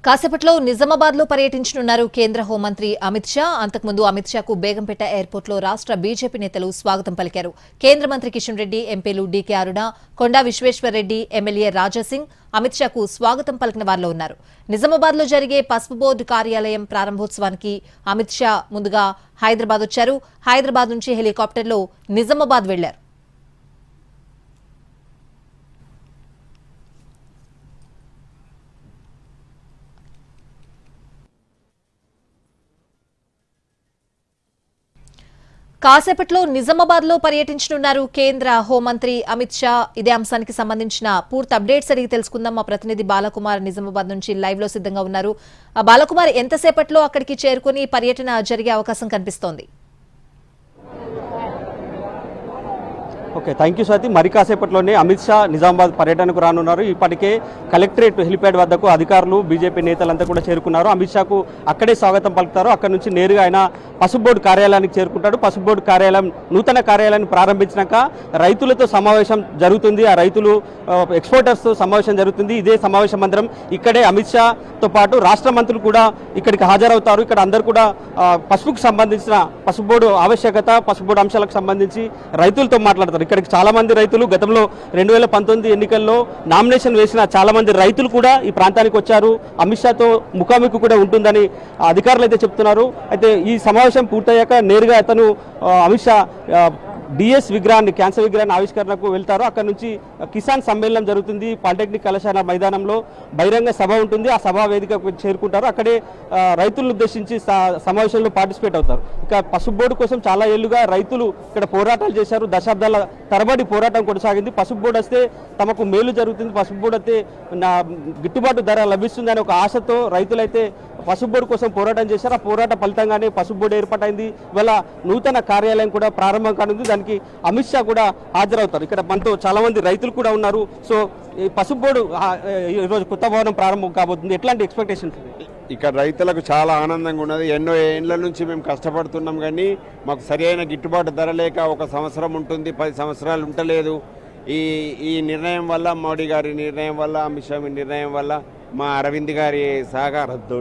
కాసేపట్లో నిజామాబాద్లో పర్యటించనున్నారు కేంద్ర హోంమంత్రి అమిత్ షా. అంతకుముందు అమిత్ షాకు బేగంపేట ఎయిర్పోర్ట్లో రాష్ట్ర బీజేపీ నేతలు స్వాగతం పలికారు. కేంద్ర మంత్రి కిషన్ రెడ్డి, ఎంపీలు డీకే అరుణ, కొండా విశ్వేశ్వర్రెడ్డి, ఎమ్మెల్యే రాజాసింగ్ అమిత్ షాకు స్వాగతం పలికిన వారిలో ఉన్నారు. నిజామాబాద్లో జరిగే పసుపు బోర్డు కార్యాలయం ప్రారంభోత్సవానికి అమిత్ షా ముందుగా హైదరాబాద్ వచ్చారు. హైదరాబాద్ నుంచి హెలికాప్టర్లో నిజామాబాద్ వెళ్లారు. కాసేపట్లో నిజామాబాద్లో పర్యటించనున్నారు కేంద్ర హోంమంత్రి అమిత్ షా. ఇదే అంశానికి సంబంధించిన పూర్తి అప్డేట్స్ అడిగి తెలుసుకుందాం. మా ప్రతినిధి బాలకుమార్ నిజామాబాద్ నుంచి లైవ్ లో సిద్ధంగా ఉన్నారు. బాలకుమార్, ఎంతసేపట్లో అక్కడికి చేరుకుని పర్యటన జరిగే అవకాశం కనిపిస్తోంది? Okay, thank you Swathi. మరి కాసేపట్లోనే అమిత్ షా నిజామాబాద్ పర్యటనకు రానున్నారు. ఇప్పటికే కలెక్టరేట్ హెలిప్యాడ్ వద్దకు అధికారులు, బీజేపీ నేతలంతా కూడా చేరుకున్నారు. అమిత్ షాకు అక్కడే స్వాగతం పలుకుతారు. అక్కడ నుంచి నేరుగా ఆయన పసుపు బోర్డు కార్యాలయానికి చేరుకుంటాడు. పసుపు బోర్డు కార్యాలయం నూతన కార్యాలయాన్ని ప్రారంభించాక రైతులతో సమావేశం జరుగుతుంది. ఆ రైతులు ఎక్స్పోర్టర్స్తో సమావేశం జరుగుతుంది. ఇదే సమావేశం మందిరం ఇక్కడే అమిత్ షాతో పాటు రాష్ట్ర మంత్రులు కూడా ఇక్కడికి హాజరవుతారు. ఇక్కడ అందరూ కూడా పసుపుకు సంబంధించిన పసుపు బోర్డు ఆవశ్యకత, పసుపు బోర్డు అంశాలకు సంబంధించి రైతులతో మాట్లాడతారు. ఇక్కడికి చాలా మంది రైతులు గతంలో 2019 ఎన్నికల్లో నామినేషన్ వేసిన చాలా మంది రైతులు కూడా ఈ ప్రాంతానికి వచ్చారు. అమిత్ షాతో ముఖాముఖి కూడా ఉంటుందని అధికారులు అయితే చెప్తున్నారు. అయితే ఈ సమావేశం పూర్తయ్యాక నేరుగా అతను అమిత్ షా డిఎస్ విగ్రహాన్ని, క్యాన్సర్ విగ్రహాన్ని ఆవిష్కరణకు వెళ్తారు. అక్కడ నుంచి కిసాన్ సమ్మేళనం జరుగుతుంది. పాలిటెక్నిక్ కళాశాల మైదానంలో బహిరంగ సభ ఉంటుంది. ఆ సభా వేదికకు చేరుకుంటారు. అక్కడే రైతులను ఉద్దేశించి సమావేశంలో పార్టిసిపేట్ అవుతారు. ఇక పసుపు బోర్డు కోసం చాలా ఏళ్లుగా రైతులు ఇక్కడ పోరాటాలు చేశారు. దశాబ్దాల తరబడి పోరాటం కొనసాగింది. పసుపు బోర్డు వస్తే తమకు మేలు జరుగుతుంది, పసుపు బోర్డు అయితే గిట్టుబాటు ధర లభిస్తుందని ఒక ఆశతో రైతులైతే పసుపు బోర్డు కోసం పోరాటం చేశారు. ఆ పోరాట ఫలితంగానే పసుపు బోర్డు ఏర్పాటైంది. ఇవాళ నూతన కార్యాలయం కూడా ప్రారంభం కానుంది. దానికి అమిత్ షా కూడా హాజరవుతారు. ఇక్కడ మనతో చాలా మంది రైతులు కూడా ఉన్నారు. సో ఈ పసుపు బోర్డు ఈరోజు కొత్త భవనం ప్రారంభం కాబోతుంది. ఎట్లాంటి ఎక్స్పెక్టేషన్స్? ఇక్కడ రైతులకు చాలా ఆనందంగా ఉన్నది. ఎన్నో ఏళ్ల నుంచి మేము కష్టపడుతున్నాం, కానీ మాకు సరైన గిట్టుబాటు ధర లేక 1 సంవత్సరం ఉంటుంది, 10 సంవత్సరాలు ఉండలేదు. ఈ నిర్ణయం వల్ల, మోడీ గారి నిర్ణయం వల్ల, అమిత్ షా నిర్ణయం వల్ల, మా అరవింద్ గారి సహకారంతో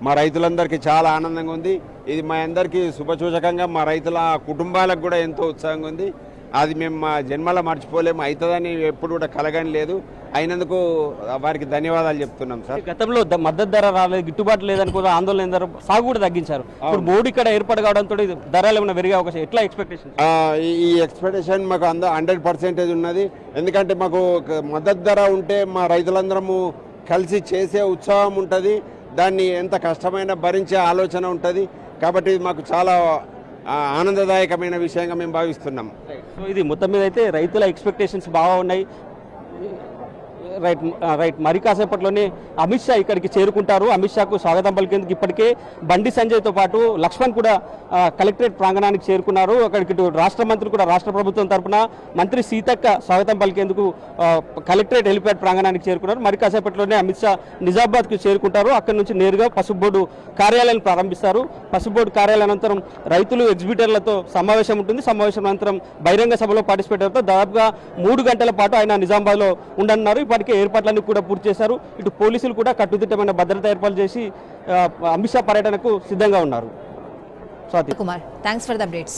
మా రైతులందరికీ చాలా ఆనందంగా ఉంది. ఇది మా అందరికీ శుభసూచకంగా, మా రైతుల కుటుంబాలకు కూడా ఎంతో ఉత్సాహంగా ఉంది. అది మేము మా జన్మలో మర్చిపోలేము. అవుతుందని ఎప్పుడు కూడా కలగని లేదు. అయినందుకు వారికి ధన్యవాదాలు చెప్తున్నాం సార్. గతంలో మద్దతు ధర రాలేదు, గిట్టుబాటు లేదని కూడా ఆందోళన, సాగు కూడా తగ్గించారు. ఇప్పుడు బోర్డు ఇక్కడ ఏర్పాటు కావడంతో ధరలు ఏమైనా పెరిగే అవకాశం, ఎట్లా ఎక్స్పెక్టేషన్? ఈ ఎక్స్పెక్టేషన్ మాకు 100% ఉన్నది. ఎందుకంటే మాకు మద్దతు ధర ఉంటే మా రైతులందరము కలిసి చేసే ఉత్సాహం ఉంటుంది. దాన్ని ఎంత కష్టమైనా భరించే ఆలోచన ఉంటుంది. కాబట్టి ఇది మాకు చాలా ఆనందదాయకమైన విషయంగా మేము భావిస్తున్నాం. సో ఇది మొత్తం మీద అయితే రైతుల ఎక్స్పెక్టేషన్స్ బాగా ఉన్నాయి. రైట్ మరి కాసేపట్లోనే అమిత్ షా ఇక్కడికి చేరుకుంటారు. అమిత్ షాకు స్వాగతం పలికేందుకు ఇప్పటికే బండి సంజయ్తో పాటు లక్ష్మణ్ కూడా కలెక్టరేట్ ప్రాంగణానికి చేరుకున్నారు. అక్కడికి రాష్ట్ర మంత్రులు కూడా రాష్ట్ర ప్రభుత్వం తరఫున మంత్రి సీతక్క స్వాగతం పలికేందుకు కలెక్టరేట్ హెలిప్యాడ్ ప్రాంగణానికి చేరుకున్నారు. మరి కాసేపట్లోనే అమిత్ షా నిజామాబాద్కు చేరుకుంటారు. అక్కడి నుంచి నేరుగా పసుపు బోర్డు కార్యాలయాన్ని ప్రారంభిస్తారు. పసుపు బోర్డు కార్యాలయం అనంతరం రైతులు, ఎగ్జిబిటర్లతో సమావేశం ఉంటుంది. సమావేశం అనంతరం బహిరంగ సభలో పార్టిసిపేట్ అవుతారు. దాదాపుగా 3 గంటల పాటు ఆయన నిజామాబాద్లో ఉండనున్నారు. ఇప్పటికే ఏర్పాట్లన్నీ కూడా పూర్తి చేశారు. ఇటు పోలీసులు కూడా కట్టుదిట్టమైన భద్రతా ఏర్పాట్లు చేసి అమిత్ షా పర్యటనకు సిద్ధంగా ఉన్నారు. Kumar, thanks for the updates.